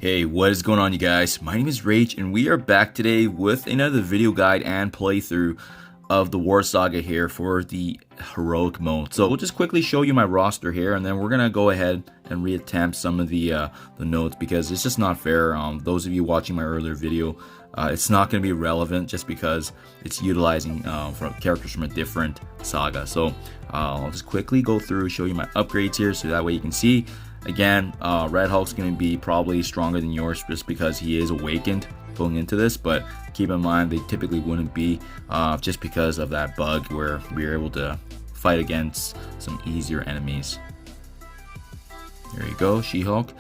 Hey, what is going on, you guys? My name is Rayge, and we are back today with another video guide and playthrough of the War Saga here for the heroic mode. So we'll just quickly show you my roster here, and then we're gonna go ahead and reattempt some of the notes because it's just not fair. Those of you watching my earlier video, it's not gonna be relevant just because it's utilizing from characters from a different saga. So I'll just quickly go through, show you my upgrades here, so that way you can see. Again, Red Hulk's going to be probably stronger than yours just because he is awakened going into this, but keep in mind they typically wouldn't be just because of that bug where we are able to fight against some easier enemies. There you go, She-Hulk,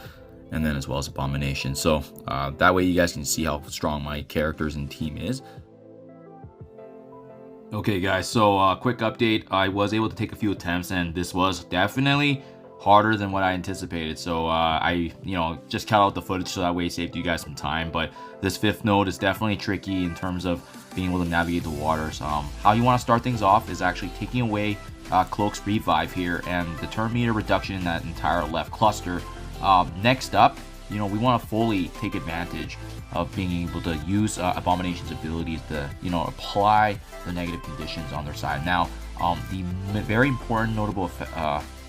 and then as well as Abomination. So that way you guys can see how strong my characters and team is. Okay guys, so quick update. I was able to take a few attempts, and this was definitely harder than what I anticipated. So I just cut out the footage so that way it saved you guys some time. But this fifth node is definitely tricky in terms of being able to navigate the waters. How you want to start things off is actually taking away Cloak's revive here and the turn meter reduction in that entire left cluster. Next up, we want to fully take advantage of being able to use Abomination's abilities to apply the negative conditions on their side. Now the very important notable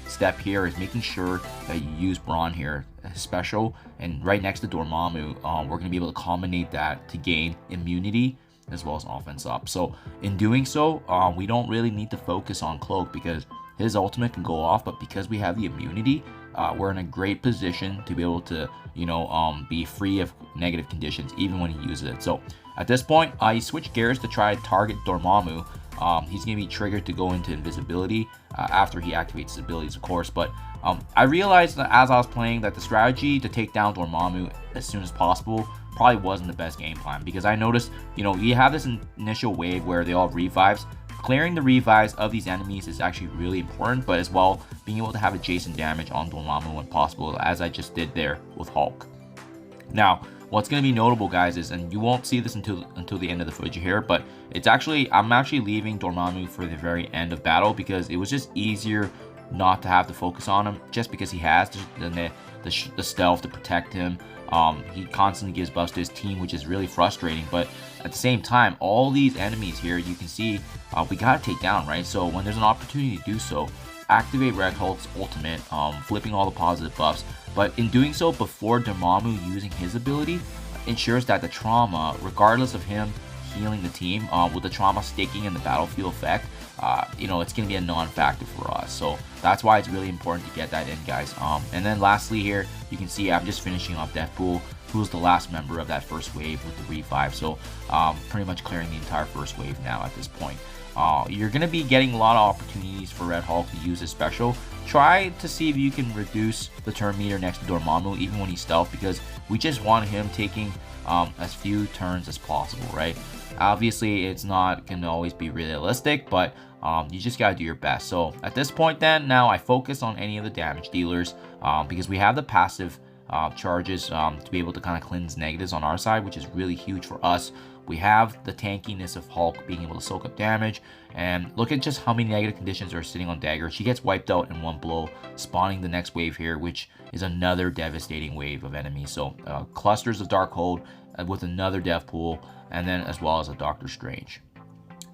step here is making sure that you use Brawn here, special, and right next to Dormammu, we're going to be able to combine that to gain immunity as well as offense up. So in doing so, we don't really need to focus on Cloak because his ultimate can go off, but because we have the immunity, we're in a great position to be able to be free of negative conditions even when he uses it. So at this point, he switched gears to try to target Dormammu. He's going to be triggered to go into invisibility after he activates his abilities, of course. But I realized that as I was playing that the strategy to take down Dormammu as soon as possible probably wasn't the best game plan, because I noticed, you have this initial wave where they all revives. Clearing the revives of these enemies is actually really important, but as well being able to have adjacent damage on Dormammu when possible, as I just did there with Hulk. Now, what's going to be notable, guys, is, and you won't see this until the end of the footage here, but I'm actually leaving Dormammu for the very end of battle because it was just easier not to have to focus on him, just because he has the stealth to protect him. He constantly gives buffs to his team, which is really frustrating, but at the same time, all these enemies here, you can see we gotta take down, right? So when there's an opportunity to do so, activate Red Hulk's ultimate, flipping all the positive buffs. But in doing so, before Dormammu using his ability, ensures that the trauma, regardless of him healing the team, with the trauma staking in the battlefield effect, it's going to be a non-factor for us. So that's why it's really important to get that in, guys. And then lastly here, you can see I'm just finishing off Deathpool, who's the last member of that first wave with the revive. So pretty much clearing the entire first wave now at this point. You're going to be getting a lot of opportunities for Red Hulk to use his special. Try to see if you can reduce the turn meter next to Dormammu even when he's stealth, because we just want him taking as few turns as possible, right? Obviously, it's not going to always be realistic, but you just got to do your best. So at this point then, now I focus on any of the damage dealers because we have the passive charges to be able to kind of cleanse negatives on our side, which is really huge for us. We have the tankiness of Hulk being able to soak up damage, and look at just how many negative conditions are sitting on Dagger. She gets wiped out in one blow, spawning the next wave here, which is another devastating wave of enemies. So clusters of Darkhold with another death pool, and then as well as a Doctor Strange.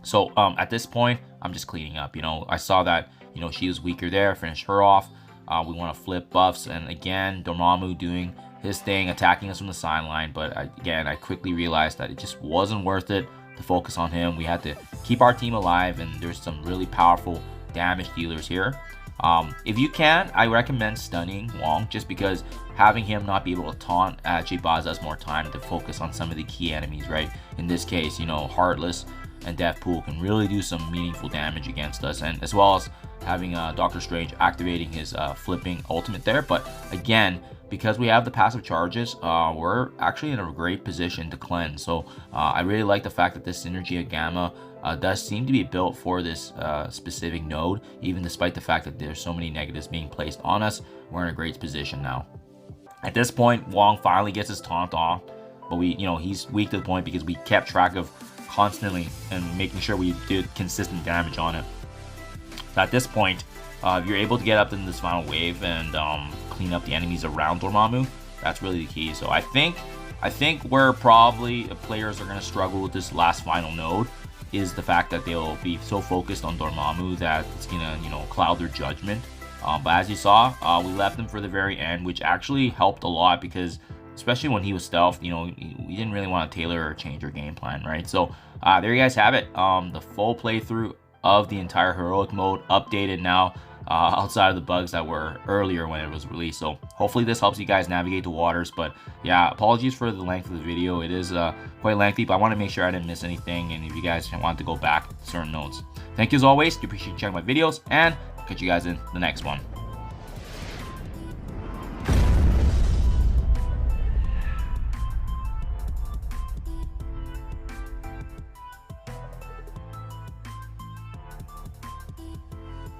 So at this point, I'm just cleaning up. I saw that she was weaker there, finish her off. We want to flip buffs, and again, Dormammu doing his thing, attacking us from the sideline. But again, I quickly realized that it just wasn't worth it to focus on him. We had to keep our team alive, and there's some really powerful damage dealers here. If you can, I recommend stunning Wong, just because having him not be able to taunt actually buys us more time to focus on some of the key enemies, right? In this case, Heartless and Deathpool can really do some meaningful damage against us, and as well as having Doctor Strange activating his flipping ultimate there. But again, because we have the passive charges, we're actually in a great position to cleanse. So I really like the fact that this Synergy of Gamma does seem to be built for this specific node, even despite the fact that there's so many negatives being placed on us. We're in a great position now. At this point, Wong finally gets his taunt off, but he's weak to the point because we kept track of constantly and making sure we did consistent damage on it. So at this point, if you're able to get up in this final wave and clean up the enemies around Dormammu, That's really the key. So I think where probably players are going to struggle with this last final node is the fact that they'll be so focused on Dormammu that it's gonna, you know, cloud their judgment. But as you saw, we left him for the very end, which actually helped a lot because, especially when he was stealth, you know, we didn't really want to tailor or change our game plan, right? So there you guys have it. The full playthrough of the entire heroic mode, updated now, outside of the bugs that were earlier when it was released. So hopefully this helps you guys navigate the waters. But yeah, apologies for the length of the video. It is quite lengthy, but I want to make sure I didn't miss anything, and if you guys want to go back to certain notes. Thank you as always. Do appreciate you checking my videos, and catch you guys in the next one.